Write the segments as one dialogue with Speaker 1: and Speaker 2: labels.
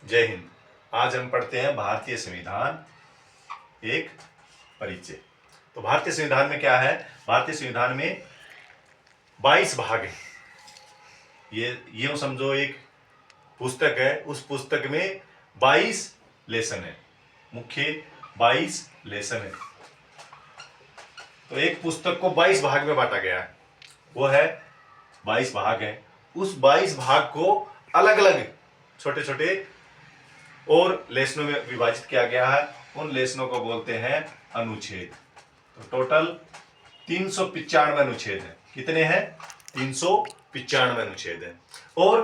Speaker 1: जय हिंद। आज हम पढ़ते हैं भारतीय संविधान एक परिचय। तो भारतीय संविधान में क्या है? भारतीय संविधान में 22 भाग हैं। ये समझो एक पुस्तक है, उस पुस्तक में 22 लेसन है, मुख्य 22 लेसन है। तो एक पुस्तक को 22 भाग में बांटा गया है, वो है 22 भाग है। उस 22 भाग को अलग अलग छोटे छोटे और लेसनों में विभाजित किया गया है। उन लेसनों को बोलते हैं अनुच्छेद। तो टोटल 395 अनुच्छेद हैं। कितने हैं? 395 अनुच्छेद हैं। और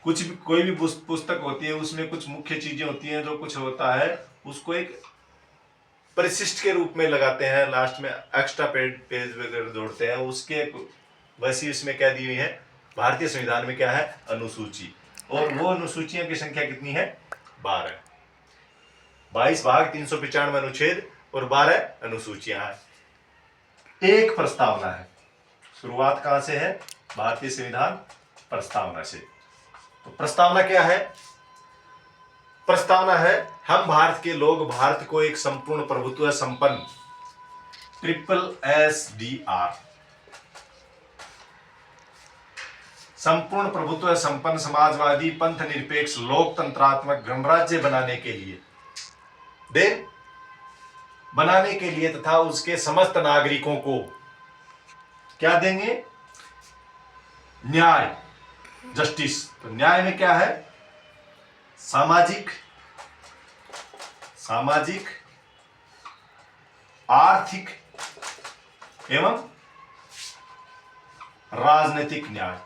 Speaker 1: कोई भी पुस्तक होती है, उसमें कुछ मुख्य चीजें होती हैं, जो कुछ होता है उसको एक परिशिष्ट के रूप में लगाते हैं, लास्ट में एक्स्ट्रा पेज वगैरह जोड़ते हैं उसके। वैसे इसमें क्या दी हुई है भारतीय संविधान में? क्या है? अनुसूची। और वो अनुसूचियों की संख्या कितनी है? 12। 22 भाग, 395 अनुच्छेद और 12 अनुसूचियां हैं। एक प्रस्तावना है। शुरुआत कहां से है? भारतीय संविधान प्रस्तावना से। तो प्रस्तावना क्या है? प्रस्तावना है, हम भारत के लोग भारत को एक संपूर्ण प्रभुत्व संपन्न SSDR संपूर्ण प्रभुत्व संपन्न समाजवादी पंथ निरपेक्ष लोकतंत्रात्मक गणराज्य बनाने के लिए तथा उसके समस्त नागरिकों को क्या देंगे? न्याय, जस्टिस। तो न्याय में क्या है? सामाजिक, आर्थिक एवं राजनीतिक न्याय।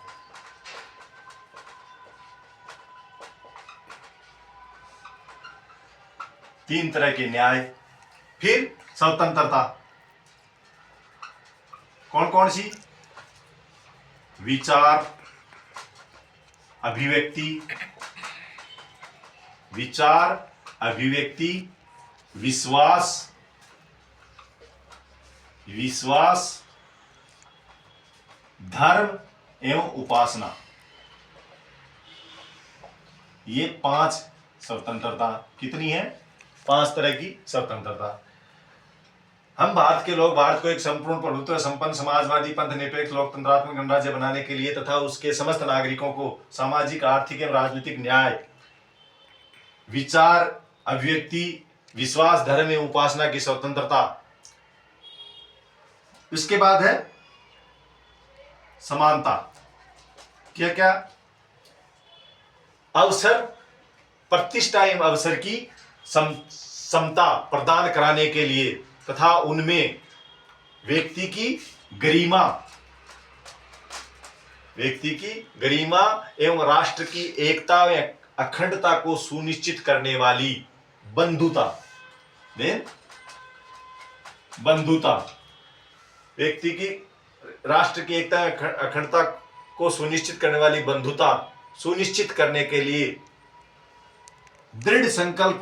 Speaker 1: तीन तरह के न्याय। फिर स्वतंत्रता, कौन कौन सी? विचार, अभिव्यक्ति, विश्वास, धर्म एवं उपासना। ये 5 स्वतंत्रता। कितनी है? 5 तरह की स्वतंत्रता। हम भारत के लोग भारत को एक संपूर्ण प्रभुत्व संपन्न समाजवादी पंथ निरपेक्ष लोकतंत्रात्मक गणराज्य बनाने के लिए तथा उसके समस्त नागरिकों को सामाजिक, आर्थिक एवं राजनीतिक न्याय, विचार, अभिव्यक्ति, विश्वास, धर्म एवं उपासना की स्वतंत्रता। इसके बाद है समानता। क्या क्या? अवसर, प्रतिष्ठा एवं अवसर की समता प्रदान कराने के लिए तथा उनमें व्यक्ति की गरिमा एवं राष्ट्र की एकता व अखंडता को सुनिश्चित करने वाली बंधुता। व्यक्ति की राष्ट्र की एकता अखंडता को सुनिश्चित करने वाली बंधुता सुनिश्चित करने के लिए दृढ़ संकल्प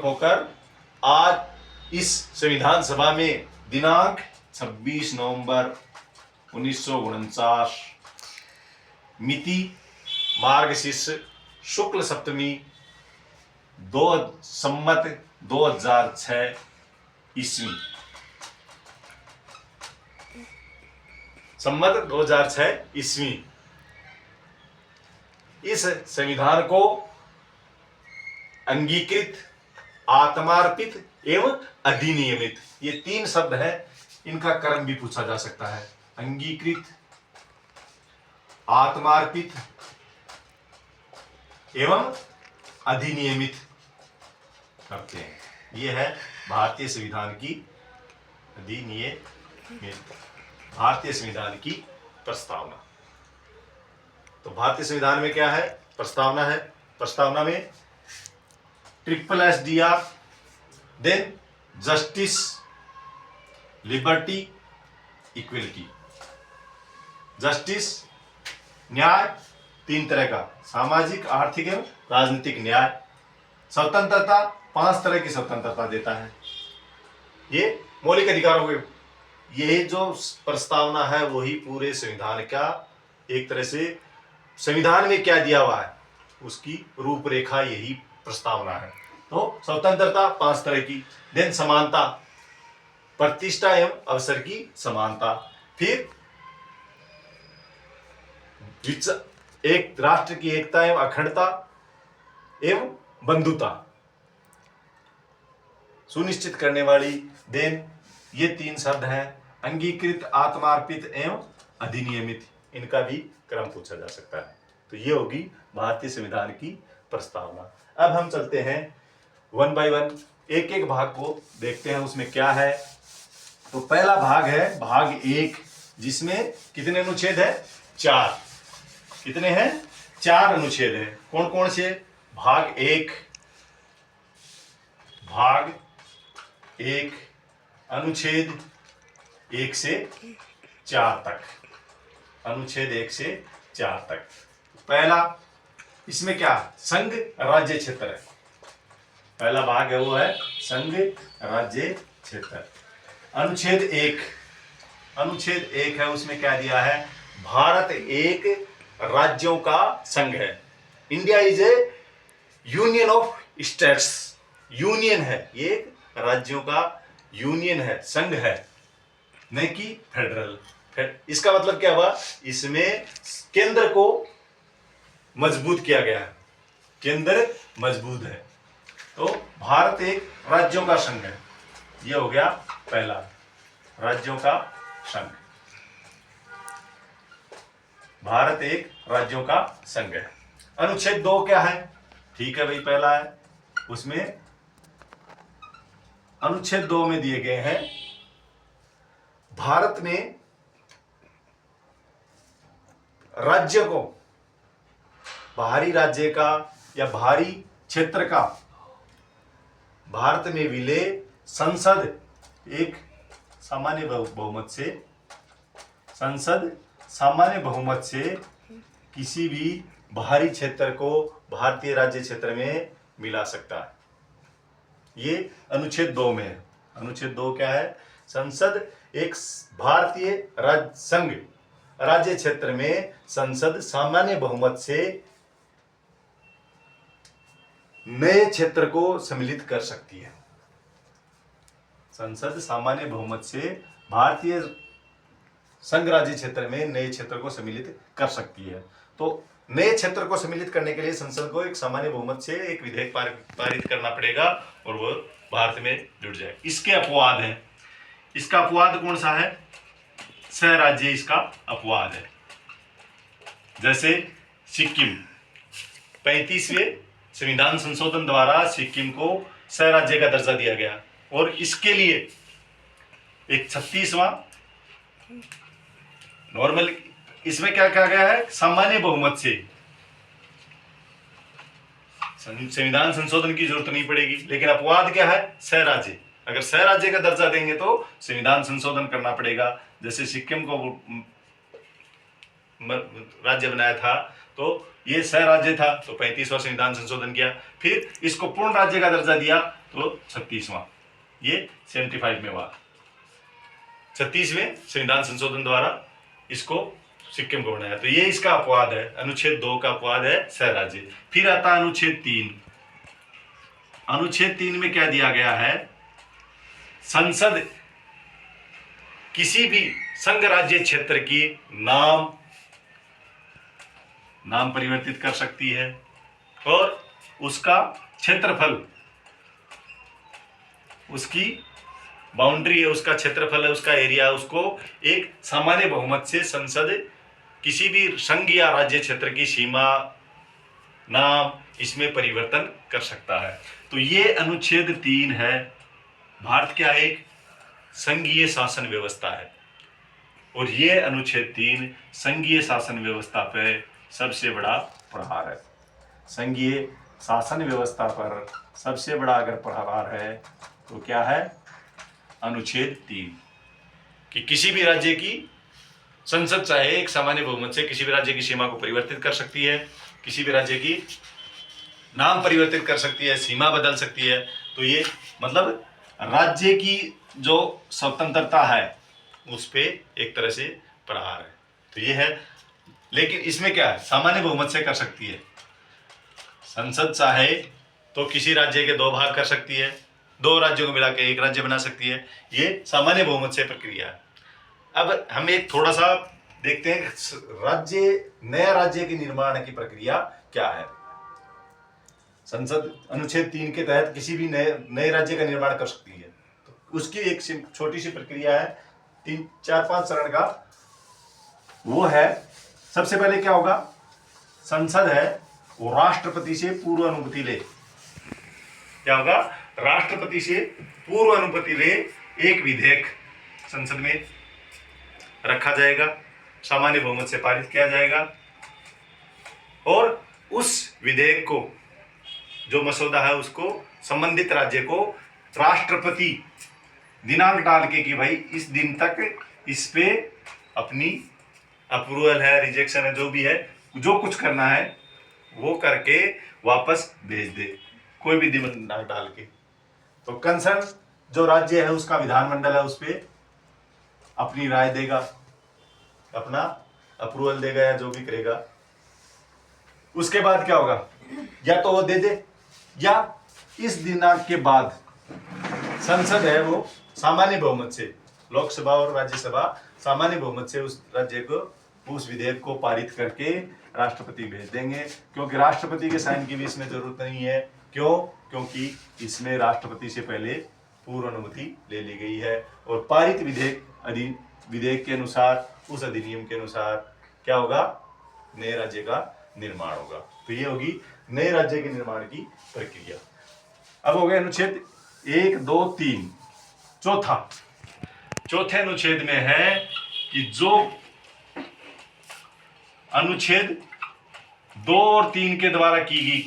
Speaker 1: होकर आज इस संविधान सभा में दिनांक 26 नवंबर 1949 मिति मार्गशीर्ष शुक्ल सप्तमी संमत 2006 ईस्वी, संमत 2006 ईस्वी इस संविधान को अंगीकृत, आत्मार्पित एवं अधिनियमित, ये 3 शब्द हैं। इनका क्रम भी पूछा जा सकता है। अंगीकृत, आत्मार्पित एवं अधिनियमित करते हैं। ये है भारतीय संविधान की भारतीय संविधान की प्रस्तावना। तो भारतीय संविधान में क्या है? प्रस्तावना है। प्रस्तावना में SSDR, then justice, liberty, equality. Justice, न्याय 3 तरह का, सामाजिक, आर्थिक एवं राजनीतिक न्याय। स्वतंत्रता 5 तरह की स्वतंत्रता देता है। ये मौलिक अधिकारों के ये जो प्रस्तावना है वही पूरे संविधान का एक तरह से संविधान में क्या दिया हुआ है उसकी रूपरेखा यही प्रस्तावना है। तो स्वतंत्रता 5 तरह की, देन समानता, प्रतिष्ठा एवं अवसर की समानता, फिर एक राष्ट्र की एकता एवं अखंडता एवं बंधुता सुनिश्चित करने वाली, देन ये 3 शब्द हैं अंगीकृत, आत्मार्पित एवं अधिनियमित, इनका भी क्रम पूछा जा सकता है। तो ये होगी भारतीय संविधान की प्रस्तावना। अब हम चलते हैं 1 बाय 1, एक एक भाग को देखते हैं उसमें क्या है। तो पहला भाग है भाग 1, जिसमें कितने अनुच्छेद है? 4। कितने हैं? 4 अनुच्छेद हैं। कौन कौन से? भाग 1 अनुच्छेद 1 से 4 तक, अनुच्छेद 1 से 4 तक। पहला इसमें क्या? संघ राज्य क्षेत्र है। पहला भाग है वो है संघ राज्य क्षेत्र। अनुच्छेद 1 है, उसमें क्या दिया है? भारत एक राज्यों का संघ है। India is A union of states. Union है, ये एक राज्यों का यूनियन है, संघ है, नहीं कि फेडरल। इसका मतलब क्या हुआ? इसमें केंद्र को मजबूत किया गया है, केंद्र मजबूत है। तो भारत एक राज्यों का संघ है, ये हो गया पहला, राज्यों का संघ। भारत एक राज्यों का संघ है। अनुच्छेद 2 क्या है? ठीक है भाई, पहला है, उसमें अनुच्छेद 2 में दिए गए हैं भारत में राज्य को, बाहरी राज्य का या बाहरी क्षेत्र का भारत में विलय संसद एक सामान्य बहुमत से, संसद सामान्य बहुमत से किसी भी बाहरी क्षेत्र को भारतीय राज्य क्षेत्र में मिला सकता है। ये अनुच्छेद 2 में है। अनुच्छेद 2 क्या है? संसद एक भारतीय संघ राज्य क्षेत्र में संसद सामान्य बहुमत से नए क्षेत्र को सम्मिलित कर सकती है। संसद सामान्य बहुमत से भारतीय संघ राज्य क्षेत्र में नए क्षेत्र को सम्मिलित कर सकती है। तो नए क्षेत्र को सम्मिलित करने के लिए संसद को एक सामान्य बहुमत से एक विधेयक पारित करना पड़ेगा और वो भारत में जुड़ जाए। इसके अपवाद हैं। इसका अपवाद कौन सा है? सह राज्य इसका अपवाद है। जैसे सिक्किम, 35वें संविधान संशोधन द्वारा सिक्किम को सह राज्य का दर्जा दिया गया और इसके लिए एक 36वां नॉर्मल, इसमें क्या कहा गया है? सामान्य बहुमत से संविधान संशोधन की जरूरत नहीं पड़ेगी। लेकिन अपवाद क्या है? सह राज्य। अगर सह राज्य का दर्जा देंगे तो संविधान संशोधन करना पड़ेगा। जैसे सिक्किम को राज्य बनाया था तो ये सह राज्य था, तो 35वां संविधान संशोधन किया। फिर इसको पूर्ण राज्य का दर्जा दिया तो 36वां, ये 75 में हुआ। 36वें संविधान संशोधन द्वारा इसको सिक्किम को बनाया। तो ये इसका अपवाद है। अनुच्छेद 2 का अपवाद है सह राज्य। फिर आता है अनुच्छेद 3। अनुच्छेद 3 में क्या दिया गया है? संसद किसी भी संघ राज्य क्षेत्र की नाम परिवर्तित कर सकती है और उसका क्षेत्रफल, उसकी बाउंड्री है, उसका क्षेत्रफल है, उसका एरिया, उसको एक सामान्य बहुमत से संसद किसी भी संघ या राज्य क्षेत्र की सीमा, नाम इसमें परिवर्तन कर सकता है। तो ये अनुच्छेद 3 है। भारत क्या एक संघीय शासन व्यवस्था है और ये अनुच्छेद 3 संघीय शासन व्यवस्था पे सबसे बड़ा प्रहार है। संघीय शासन व्यवस्था पर सबसे बड़ा अगर प्रहार है तो क्या है? अनुच्छेद 3 कि किसी भी राज्य की संसद चाहे एक सामान्य बहुमत से किसी भी राज्य की सीमा को परिवर्तित कर सकती है, किसी भी राज्य की नाम परिवर्तित कर सकती है, सीमा बदल सकती है। तो ये मतलब राज्य की जो स्वतंत्रता है उस पे एक तरह से प्रहार है। तो ये है, लेकिन इसमें क्या है, सामान्य बहुमत से कर सकती है। संसद चाहे तो किसी राज्य के 2 भाग कर सकती है, 2 राज्यों को मिला के 1 राज्य बना सकती है। ये सामान्य बहुमत से प्रक्रिया है। अब हम एक थोड़ा सा देखते हैं नया राज्य के निर्माण की प्रक्रिया क्या है। संसद अनुच्छेद 3 के तहत किसी भी नए राज्य का निर्माण कर सकती है। तो उसकी एक छोटी सी प्रक्रिया है, 3-4-5 चरण का। वो है, सबसे पहले क्या होगा, संसद है वो राष्ट्रपति से पूर्व अनुमति ले। क्या होगा, राष्ट्रपति से पूर्व अनुमति ले एक विधेयक संसद में रखा जाएगा, सामान्य बहुमत से पारित किया जाएगा, और उस विधेयक को, जो मसौदा है, उसको संबंधित राज्य को राष्ट्रपति दिनांक डाल के कि भाई इस दिन तक इस पे अपनी अप्रूवल है, रिजेक्शन है, जो भी है, जो कुछ करना है वो करके वापस भेज दे, कोई भी दिनांक डाल के। तो कंसर्न जो राज्य है उसका विधानमंडल है, उस पे अपनी राय देगा, अपना अप्रूवल देगा या जो भी करेगा। उसके बाद क्या होगा, या तो वो दे दे, या इस दिनांक के बाद संसद है वो सामान्य बहुमत से, लोकसभा और राज्यसभा सामान्य बहुमत से उस राज्य को, उस विधेयक को पारित करके राष्ट्रपति भेज देंगे। क्योंकि राष्ट्रपति के साइन की भी इसमें जरूरत नहीं है। क्यों? क्योंकि इसमें राष्ट्रपति से पहले पूर्व अनुमति ले ली गई है, और पारित विधेयक के अनुसार, उस अधिनियम के अनुसार क्या होगा, नए राज्य का निर्माण होगा। तो ये होगी नए राज्य के निर्माण की प्रक्रिया। अब हो गया अनुच्छेद 1, 2, 3। चौथे अनुच्छेद में है कि जो अनुच्छेद 2 और 3 के द्वारा की गई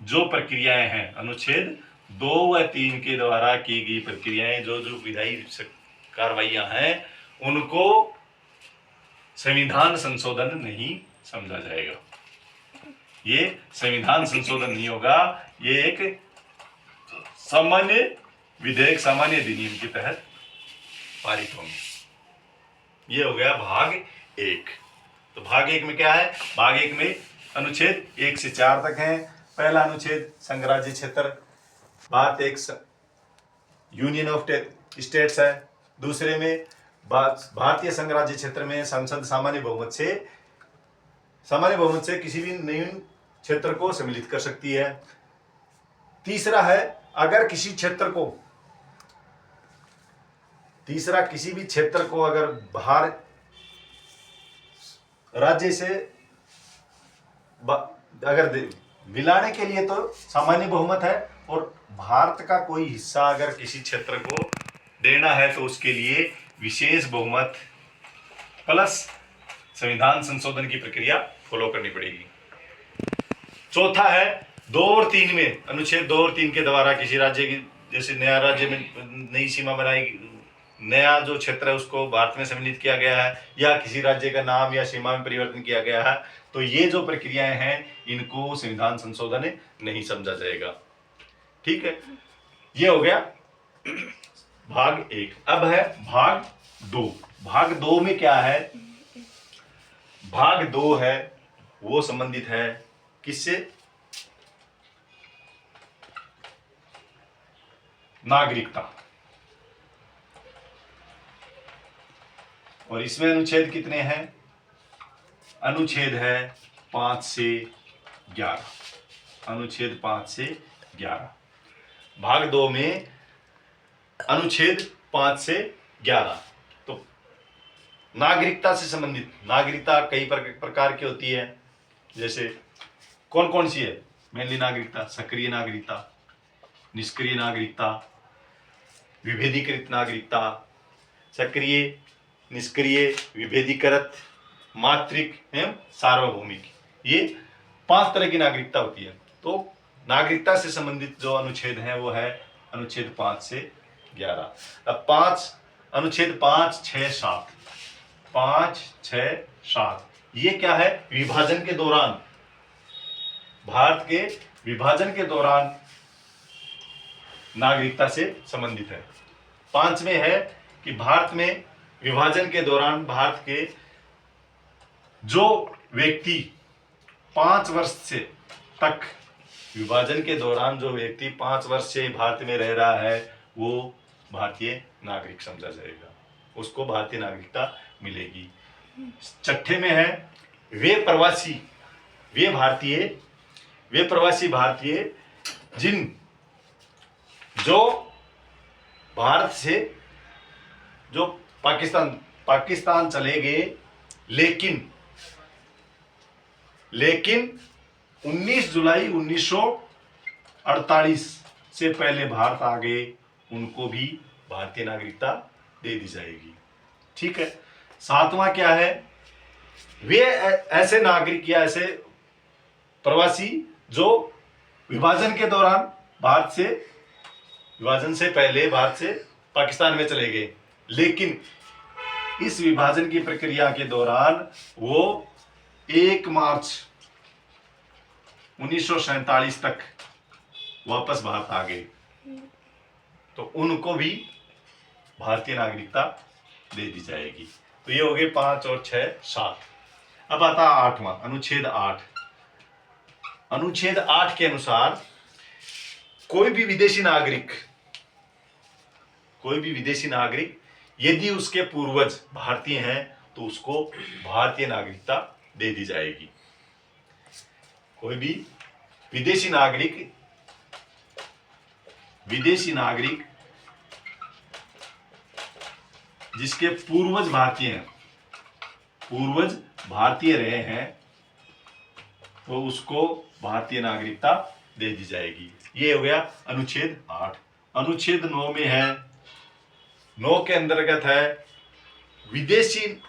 Speaker 1: जो प्रक्रियाएं हैं, अनुच्छेद 2 व 3 के द्वारा की गई प्रक्रियाएं, जो विधायी कार्रवाइयां हैं, उनको संविधान संशोधन नहीं समझा जाएगा। ये संविधान संशोधन नहीं होगा, ये एक सामान्य विधेयक, सामान्य अधिनियम के तहत पारित होंगे। ये हो गया भाग 1। तो भाग 1 में क्या है, भाग 1 में अनुच्छेद 1 से 4 तक है। पहला अनुच्छेद संघराज्य क्षेत्र, भारत एक यूनियन ऑफ स्टेट्स है। दूसरे में भारतीय संघराज्य क्षेत्र में संसद सामान्य बहुमत से किसी भी नए क्षेत्र को सम्मिलित कर सकती है। तीसरा है, अगर किसी भी क्षेत्र को अगर बाहर राज्य से अगर मिलाने के लिए तो सामान्य बहुमत है, और भारत का कोई हिस्सा अगर किसी क्षेत्र को देना है तो उसके लिए विशेष बहुमत प्लस संविधान संशोधन की प्रक्रिया फॉलो करनी पड़ेगी। चौथा है 2 और 3 में, अनुच्छेद 2 और 3 के द्वारा किसी राज्य की, जैसे नया राज्य में नई सीमा बनाई, नया जो क्षेत्र है उसको भारत में सम्मिलित किया गया है, या किसी राज्य का नाम या सीमा में परिवर्तन किया गया है, तो ये जो प्रक्रियाएं हैं इनको संविधान संशोधन नहीं समझा जाएगा। ठीक है, ये हो गया भाग 1। अब है भाग 2। भाग 2 में क्या है, भाग 2 है वो संबंधित है किससे, नागरिकता। और इसमें अनुच्छेद कितने हैं, अनुच्छेद है 5 से 11, अनुच्छेद 5 से 11। भाग 2 में अनुच्छेद 5 से 11। तो नागरिकता से संबंधित, नागरिकता कई प्रकार की होती है, जैसे कौन कौन सी है, मेनली नागरिकता, सक्रिय नागरिकता, निष्क्रिय नागरिकता, विभेदीकृत नागरिकता, सक्रिय, निष्क्रिय, विभेदीकृत, मात्रिक एवं सार्वभौमिक, ये 5 तरह की नागरिकता होती है। तो नागरिकता से संबंधित जो अनुच्छेद है वो है अनुच्छेद 5 से 11। अब अनुच्छेद 5, 6, 7, 5, 6, 7, ये क्या है, विभाजन के दौरान, भारत के विभाजन के दौरान नागरिकता से संबंधित है। 5 में है कि भारत में विभाजन के दौरान भारत के जो व्यक्ति 5 वर्ष से तक, विभाजन के दौरान जो व्यक्ति 5 वर्ष से भारत में रह रहा है वो भारतीय नागरिक समझा जाएगा, उसको भारतीय नागरिकता मिलेगी। छठे में है वे प्रवासी भारतीय जिन जो भारत से जो पाकिस्तान चले गए, लेकिन 19 जुलाई 1948 से पहले भारत आ गए, उनको भी भारतीय नागरिकता दे दी जाएगी। ठीक है। सातवां क्या है, वे ऐसे नागरिक या ऐसे प्रवासी जो विभाजन के दौरान विभाजन से पहले भारत से पाकिस्तान में चले गए, लेकिन इस विभाजन की प्रक्रिया के दौरान वो 1 मार्च 1947 तक वापस भारत आ गए, तो उनको भी भारतीय नागरिकता दे दी जाएगी। तो ये हो गए 5 और 6 7। अब आता 8वां अनुच्छेद 8। अनुच्छेद 8 के अनुसार कोई भी विदेशी नागरिक यदि उसके पूर्वज भारतीय हैं तो उसको भारतीय नागरिकता दे दी जाएगी। कोई भी विदेशी नागरिक जिसके पूर्वज भारतीय रहे हैं तो उसको भारतीय नागरिकता दे दी जाएगी। ये हो गया अनुच्छेद 8। अनुच्छेद 9 में है, 9 के अंतर्गत है विदेशी,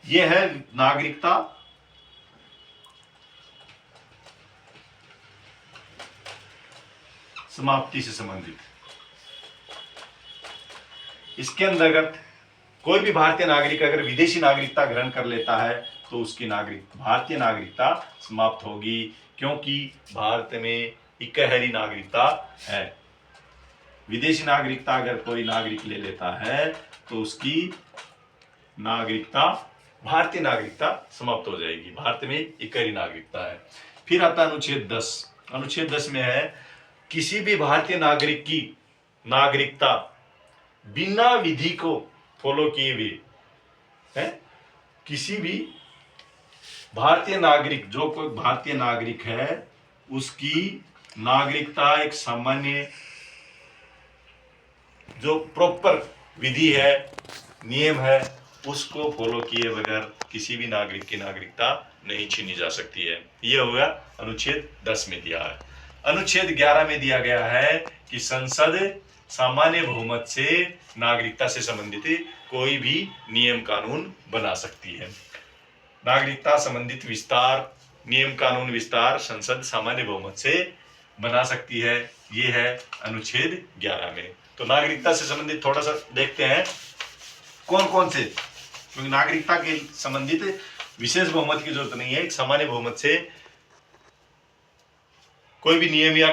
Speaker 1: ये है नागरिकता समाप्ति से संबंधित। इसके अंतर्गत कोई भी भारतीय नागरिक अगर विदेशी नागरिकता ग्रहण कर लेता है तो उसकी भारतीय नागरिकता समाप्त होगी, क्योंकि भारत में इकहरी नागरिकता है। विदेशी नागरिकता अगर कोई नागरिक ले लेता है तो उसकी भारतीय नागरिकता समाप्त हो जाएगी। भारत में इकहरी नागरिकता है। फिर आता अनुच्छेद 10। अनुच्छेद 10 में है किसी भी भारतीय नागरिक की नागरिकता बिना विधि को फॉलो किए हुए है, किसी भी भारतीय नागरिक, जो कोई भारतीय नागरिक है उसकी नागरिकता एक सामान्य जो प्रॉपर विधि है, नियम है, उसको फॉलो किए बगैर किसी भी नागरिक की नागरिकता नहीं छीनी जा सकती है। यह होगा अनुच्छेद 10 में दिया है। अनुच्छेद 11 में दिया गया है कि संसद सामान्य बहुमत से नागरिकता से संबंधित कोई भी नियम कानून बना सकती है। नागरिकता संबंधित विस्तार, नियम कानून विस्तार संसद सामान्य बहुमत से बना सकती है। ये है अनुच्छेद 11 में। तो नागरिकता से संबंधित थोड़ा सा देखते हैं कौन कौन से, क्योंकि नागरिकता के संबंधित विशेष बहुमत की जरूरत नहीं है, एक सामान्य बहुमत से कोई भी नियम या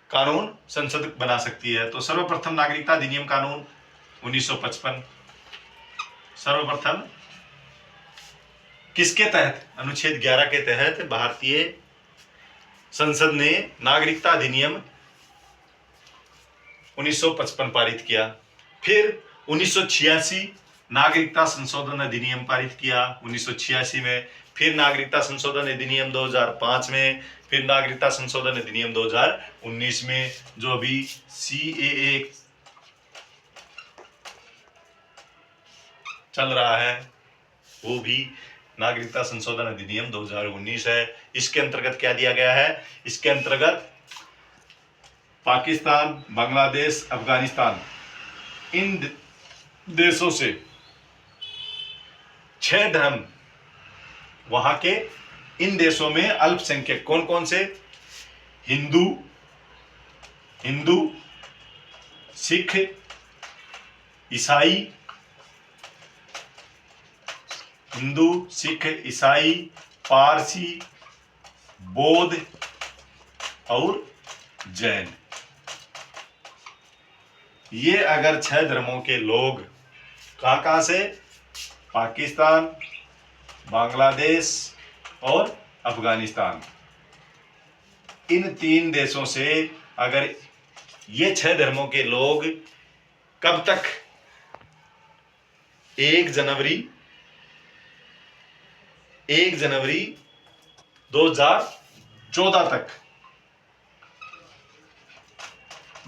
Speaker 1: कानून संसद बना सकती है। तो सर्वप्रथम नागरिकता अधिनियम कानून 1955 सर्वप्रथम किसके तहत, अनुच्छेद 11 के तहत भारतीय संसद ने नागरिकता अधिनियम 1955 पारित किया। फिर 1986 नागरिकता संशोधन अधिनियम पारित किया 1986 में। फिर नागरिकता संशोधन अधिनियम 2005 में। फिर नागरिकता संशोधन अधिनियम 2019 में, जो अभी CAA चल रहा है, वो भी नागरिकता संशोधन अधिनियम 2019 है। इसके अंतर्गत क्या दिया गया है, इसके अंतर्गत पाकिस्तान, बांग्लादेश, अफगानिस्तान, इन देशों से 6 धर्म, वहां के इन देशों में अल्पसंख्यक कौन कौन से, हिंदू, सिख, ईसाई, पारसी, बौद्ध और जैन। ये अगर 6 धर्मों के लोग कहाँ से? पाकिस्तान, बांग्लादेश और अफगानिस्तान। इन 3 देशों से अगर ये 6 धर्मों के लोग कब तक 1 जनवरी 2014 तक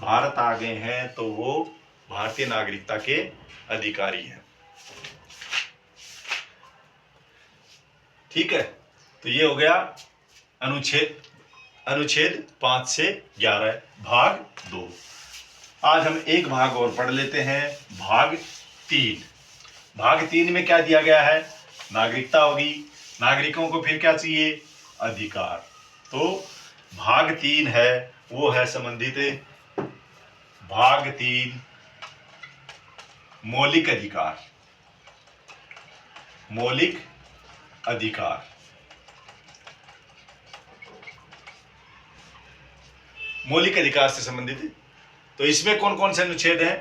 Speaker 1: भारत आ गए हैं तो वो भारतीय नागरिकता के अधिकारी हैं। ठीक है, तो ये हो गया अनुच्छेद 5 से 11 भाग 2। आज हम एक भाग और पढ़ लेते हैं, भाग 3। भाग 3 में क्या दिया गया है? नागरिकता होगी। नागरिकों को फिर क्या चाहिए? अधिकार। तो भाग 3 है वो है संबंधित भाग 3 मौलिक अधिकार। मौलिक अधिकार। मौलिक अधिकार से संबंधित। तो इसमें कौन कौन से अनुच्छेद हैं?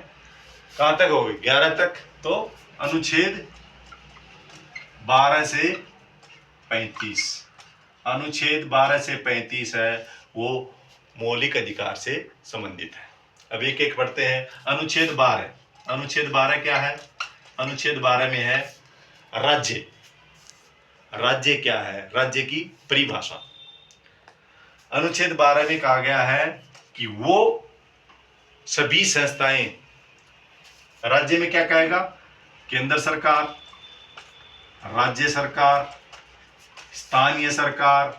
Speaker 1: कहां तक हो गए? 11 तक। तो अनुच्छेद 12 से 35। अनुच्छेद 12 से 35 है वो मौलिक अधिकार से संबंधित है। अब एक एक पढ़ते हैं। अनुच्छेद 12। अनुच्छेद 12 क्या है? अनुच्छेद 12 में है राज्य। राज्य क्या है? राज्य की परिभाषा। अनुच्छेद 12 में कहा गया है कि वो सभी संस्थाएं, राज्य में क्या कहेगा? केंद्र सरकार, राज्य सरकार, स्थानीय सरकार,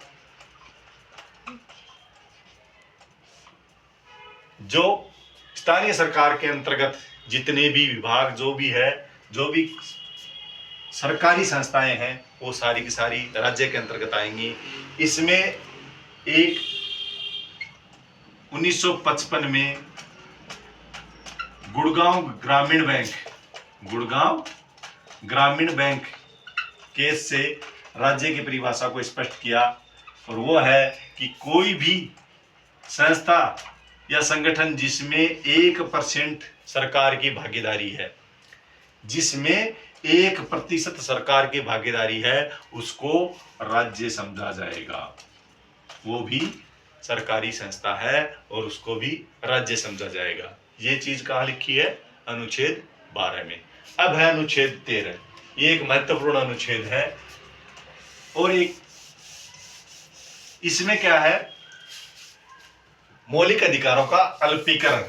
Speaker 1: जो स्थानीय सरकार के अंतर्गत जितने भी विभाग जो भी सरकारी संस्थाएं हैं वो सारी की सारी राज्य के अंतर्गत आएंगी। इसमें एक 1955 में गुड़गांव ग्रामीण बैंक केस से राज्य की परिभाषा को स्पष्ट किया, और वो है कि कोई भी संस्था या संगठन जिसमें 1% सरकार की भागीदारी है, जिसमें 1% सरकार की भागीदारी है, उसको राज्य समझा जाएगा। वो भी सरकारी संस्था है और उसको भी राज्य समझा जाएगा। ये चीज कहाँ लिखी है? अनुच्छेद 12 में। अब है अनुच्छेद 13। ये एक महत्वपूर्ण अनुच्छेद है, और एक इसमें क्या है? मौलिक अधिकारों का अल्पीकरण।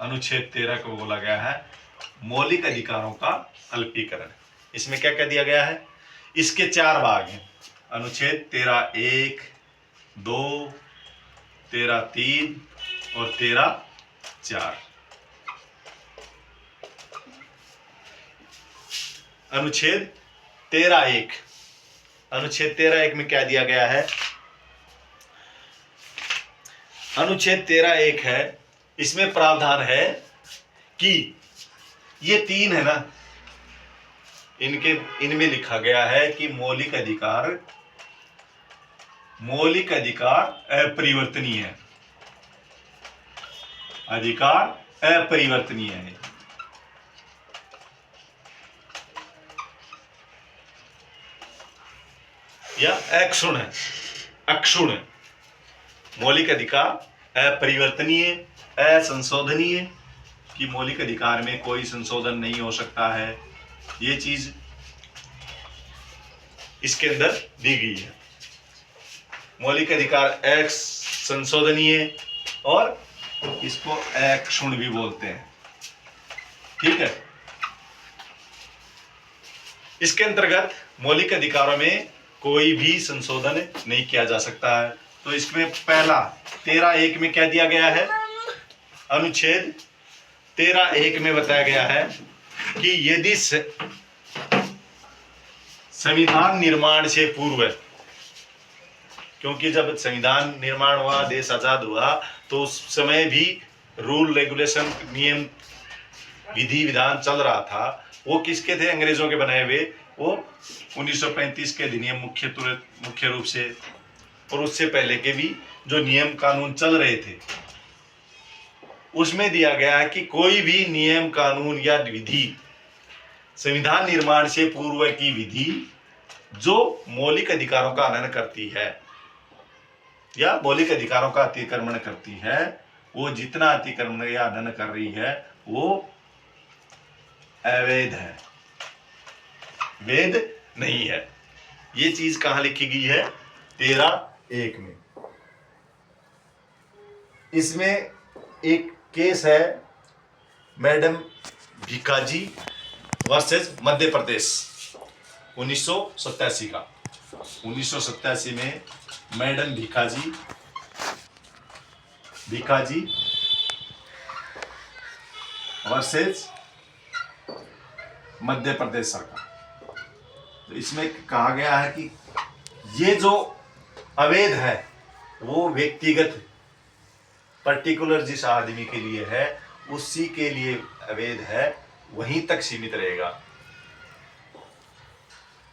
Speaker 1: अनुच्छेद 13 को बोला गया है मौलिक अधिकारों का अल्पीकरण। इसमें क्या क्या दिया गया है? इसके 4 भाग हैं। अनुच्छेद 13(1), 2, 13(3) और 13(4). अनुच्छेद 13(1). अनुच्छेद 13(1) में क्या दिया गया है? अनुच्छेद 13(1) है, इसमें प्रावधान है कि ये 3 है ना, इनमें लिखा गया है कि मौलिक अधिकार अपरिवर्तनीय है। अधिकार अपरिवर्तनीय है। या अक्षुण्ण। मौलिक अधिकार अपरिवर्तनीय, असंशोधनीय, कि मौलिक अधिकार में कोई संशोधन नहीं हो सकता है। ये चीज इसके अंदर दी गई है। मौलिक अधिकार असंशोधनीय और इसको अक्षुण्ण भी बोलते हैं। ठीक है। इसके अंतर्गत मौलिक अधिकारों में कोई भी संशोधन नहीं किया जा सकता है। तो इसमें पहला 13(1) में क्या दिया गया है? अनुच्छेद 13(1) में बताया गया है कि यदि संविधान निर्माण से पूर्व, क्योंकि जब संविधान निर्माण हुआ, देश आजाद हुआ, तो उस समय भी रूल रेगुलेशन, नियम विधि विधान चल रहा था। वो किसके थे? अंग्रेजों के बनाए हुए। वो 1935 के अधिनियम मुख्य रूप से, और उससे पहले के भी जो नियम कानून चल रहे थे, उसमें दिया गया है कि कोई भी नियम कानून या विधि संविधान निर्माण से पूर्व की विधि जो मौलिक अधिकारों का हनन करती है या मौलिक अधिकारों का अतिक्रमण करती है, वो जितना अतिक्रमण या हनन कर रही है वो अवैध है, वैध नहीं है। ये चीज कहां लिखी गई है? 13(1) में। इसमें एक केस है मैडम भिकाजी वर्सेस मध्य प्रदेश 1987 का। 1987 में मैडम भिकाजी वर्सेस मध्य प्रदेश सरकार। तो इसमें कहा गया है कि ये जो अवैध है वो व्यक्तिगत पर्टिकुलर जिस आदमी के लिए है उसी के लिए अवैध है, वहीं तक सीमित रहेगा।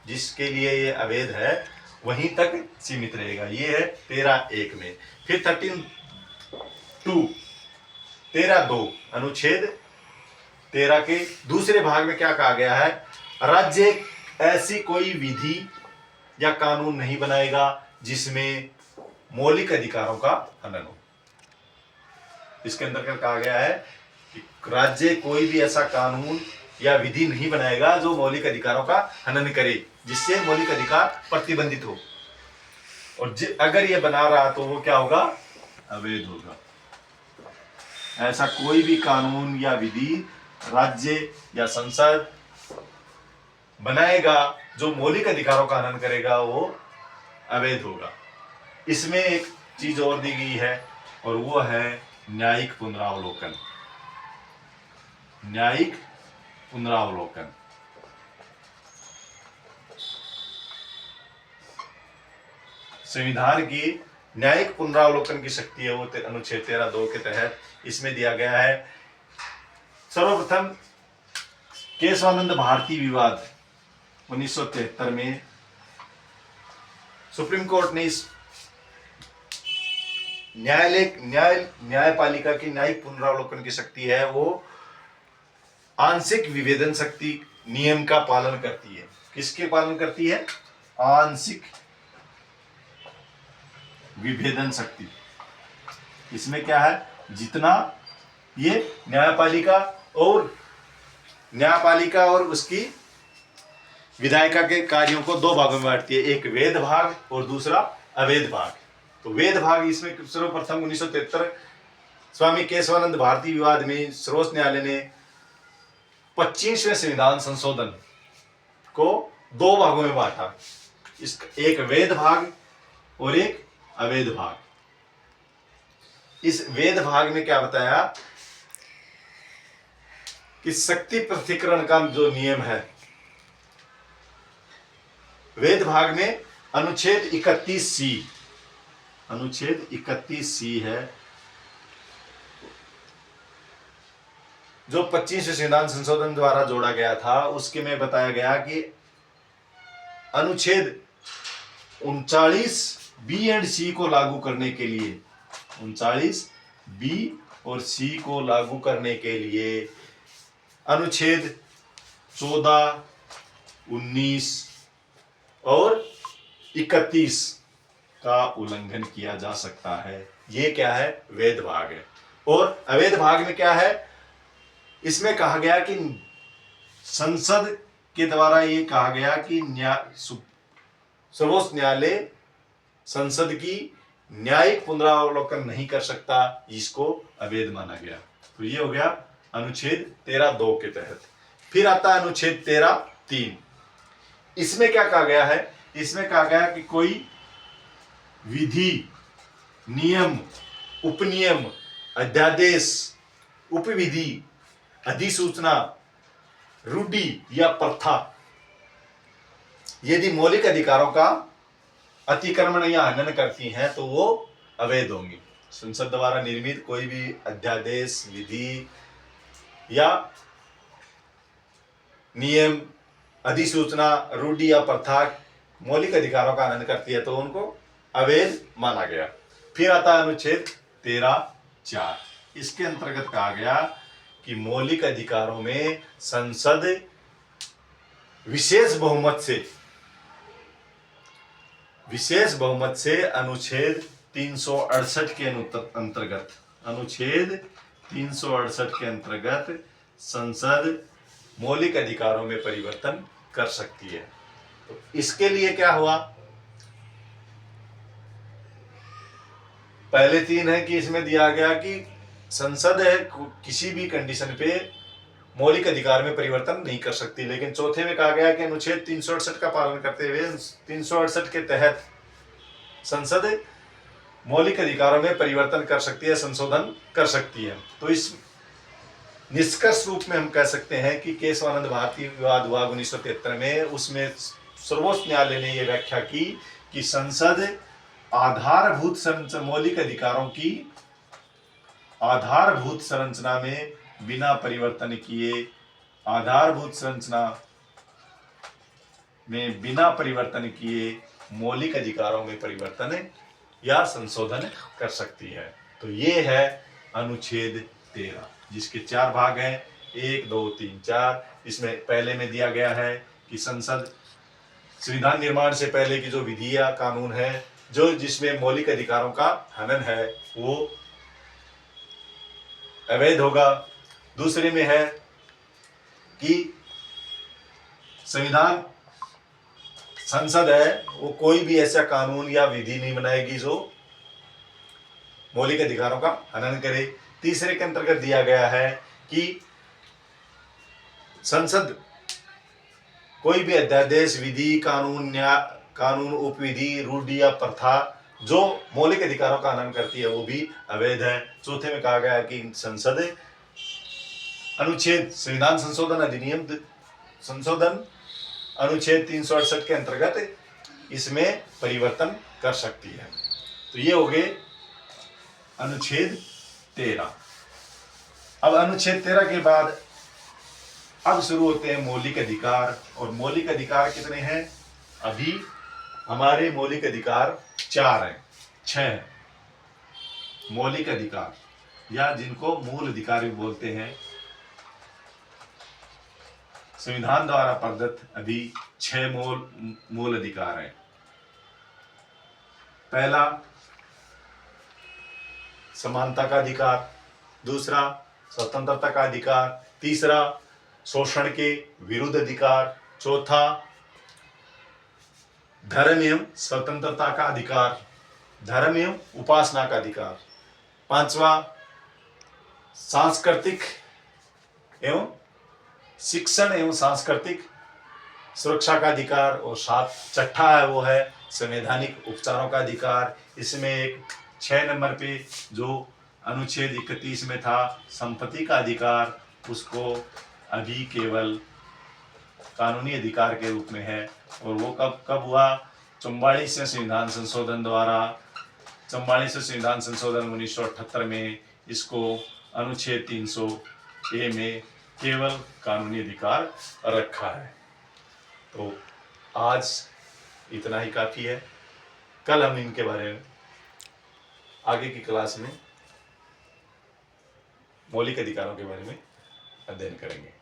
Speaker 1: जिसके लिए ये अवैध है वहीं तक सीमित रहेगा। ये है 13(1) में। फिर 13(2) अनुच्छेद 13 के दूसरे भाग में क्या कहा गया है? राज्य ऐसी कोई विधि या कानून नहीं बनाएगा जिसमें मौलिक अधिकारों का हनन हो। इसके अंदर कहा गया है कि राज्य कोई भी ऐसा कानून या विधि नहीं बनाएगा जो मौलिक अधिकारों का हनन करे, जिससे मौलिक अधिकार प्रतिबंधित हो। और अगर ये बना रहा तो वो क्या होगा? अवैध होगा। ऐसा कोई भी कानून या विधि राज्य या संसद बनाएगा जो मौलिक अधिकारों का हनन करेगा वो अवैध होगा। इसमें एक चीज और दी गई है और वो है न्यायिक पुनरावलोकन। न्यायिक पुनरावलोकन संविधान की न्यायिक पुनरावलोकन की शक्ति है वो अनुच्छेद 13(2) के तहत इसमें दिया गया है। सर्वप्रथम केशवानंद भारती विवाद 1973 में सुप्रीम कोर्ट ने इस न्यायपालिका की न्यायिक पुनरावलोकन की शक्ति है वो आंशिक विभेदन शक्ति नियम का पालन करती है। किसके पालन करती है? आंशिक विभेदन शक्ति। इसमें क्या है? जितना ये न्यायपालिका और उसकी विधायिका के कार्यों को दो भागों में बांटती है, एक वैध भाग और दूसरा अवैध भाग। तो वैध भाग इसमें सर्वप्रथम 1973 स्वामी केशवानंद भारती विवाद में सर्वोच्च न्यायालय ने 25वें संविधान संशोधन को दो भागों में बांटा, एक वैध भाग और एक अवैध भाग। इस वैध भाग में क्या बताया कि शक्ति पृथक्करण का जो नियम है, वैध भाग में अनुच्छेद 31C है जो 25वें संविधान संशोधन द्वारा जोड़ा गया था। उसके में बताया गया कि अनुच्छेद 39B और C को लागू करने के लिए 39B और C को लागू करने के लिए अनुच्छेद 14, 19 और 31 का उल्लंघन किया जा सकता है। ये क्या है? वैध भाग है। और अवैध भाग में क्या है? इसमें कहा गया कि संसद के द्वारा ये कहा गया कि सर्वोच्च न्यायालय संसद की न्यायिक पुनरावलोकन नहीं कर सकता, इसको अवैध माना गया। तो ये हो गया अनुच्छेद 13(2) के तहत। फिर आता है अनुच्छेद 13(3). इसमें क्या कहा गया है? इसमें कहा गया कि कोई विधि, नियम, उपनियम, अध्यादेश, उपविधि, अधिसूचना, रूढ़ि या प्रथा यदि मौलिक अधिकारों का अतिक्रमण या हनन करती हैं तो वो अवैध होंगी। संसद द्वारा निर्मित कोई भी अध्यादेश, विधि या नियम, अधिसूचना, रूढ़ि या प्रथा मौलिक अधिकारों का हनन करती है तो उनको अवैध माना गया। फिर आता है अनुच्छेद 13(4). इसके अंतर्गत कहा गया कि मौलिक अधिकारों में संसद विशेष बहुमत से अनुच्छेद 368 के अंतर्गत, अनुच्छेद 368 के अंतर्गत संसद मौलिक अधिकारों में परिवर्तन कर सकती है। तो इसके लिए क्या हुआ, पहले 3 है कि इसमें दिया गया कि संसद है किसी भी कंडीशन पे मौलिक अधिकार में परिवर्तन नहीं कर सकती, लेकिन चौथे में कहा गया कि अनुच्छेद 368 का पालन करते हुए 368 के तहत संसद मौलिक अधिकारों में परिवर्तन कर सकती है, संशोधन कर सकती है। तो इस निष्कर्ष रूप में हम कह सकते हैं कि केशवानंद भारती विवाद हुआ 1973 में, उसमें सर्वोच्च न्यायालय ने यह व्याख्या की कि संसद आधारभूत मौलिक अधिकारों की आधारभूत संरचना में बिना परिवर्तन किए, आधारभूत संरचना में बिना परिवर्तन किए मौलिक अधिकारों में परिवर्तन या संशोधन कर सकती है। तो ये है अनुच्छेद 13, जिसके 4 भाग हैं, 1, 2, 3, 4। इसमें पहले में दिया गया है कि संसद संविधान निर्माण से पहले की जो विधि या कानून है जो जिसमें मौलिक अधिकारों का हनन है वो अवैध होगा। दूसरे में है कि संविधान संसद है वो कोई भी ऐसा कानून या विधि नहीं बनाएगी जो मौलिक अधिकारों का हनन करे। तीसरे के अंतर्गत दिया गया है कि संसद कोई भी अध्यादेश, विधि, कानून, उपविधि, रूढ़ि या प्रथा जो मौलिक अधिकारों का हनन करती है वो भी अवैध है। चौथे में कहा गया है कि संसद अनुच्छेद संविधान संशोधन अधिनियम संशोधन अनुच्छेद 368 के अंतर्गत इसमें परिवर्तन कर सकती है। तो ये हो गए अनुच्छेद 13। अब अनुच्छेद 13 के बाद अब शुरू होते हैं मौलिक अधिकार। और मौलिक अधिकार कितने हैं? अभी हमारे मौलिक अधिकार 4 हैं, 6 हैं मौलिक अधिकार, या जिनको मूल अधिकार भी बोलते हैं। संविधान द्वारा प्रदत्त अभी 6 मूल अधिकार हैं। पहला समानता का अधिकार, दूसरा स्वतंत्रता का अधिकार, तीसरा शोषण के विरुद्ध अधिकार, चौथा धर्म एवं स्वतंत्रता का अधिकार, धर्म एवं उपासना का अधिकार, पांचवा सांस्कृतिक एवं शिक्षण एवं सांस्कृतिक सुरक्षा का अधिकार, और छठा है वो है संवैधानिक उपचारों का अधिकार। इसमें एक 6 नंबर पे जो अनुच्छेद 31 में था संपत्ति का अधिकार, उसको अभी केवल कानूनी अधिकार के रूप में है। और वो कब हुआ? 44 से संविधान संशोधन द्वारा, 44 से संविधान संशोधन 1978 में इसको अनुच्छेद 300A में केवल कानूनी अधिकार रखा है। तो आज इतना ही काफ़ी है। कल हम इनके बारे में आगे की क्लास में मौलिक अधिकारों के बारे में अध्ययन करेंगे।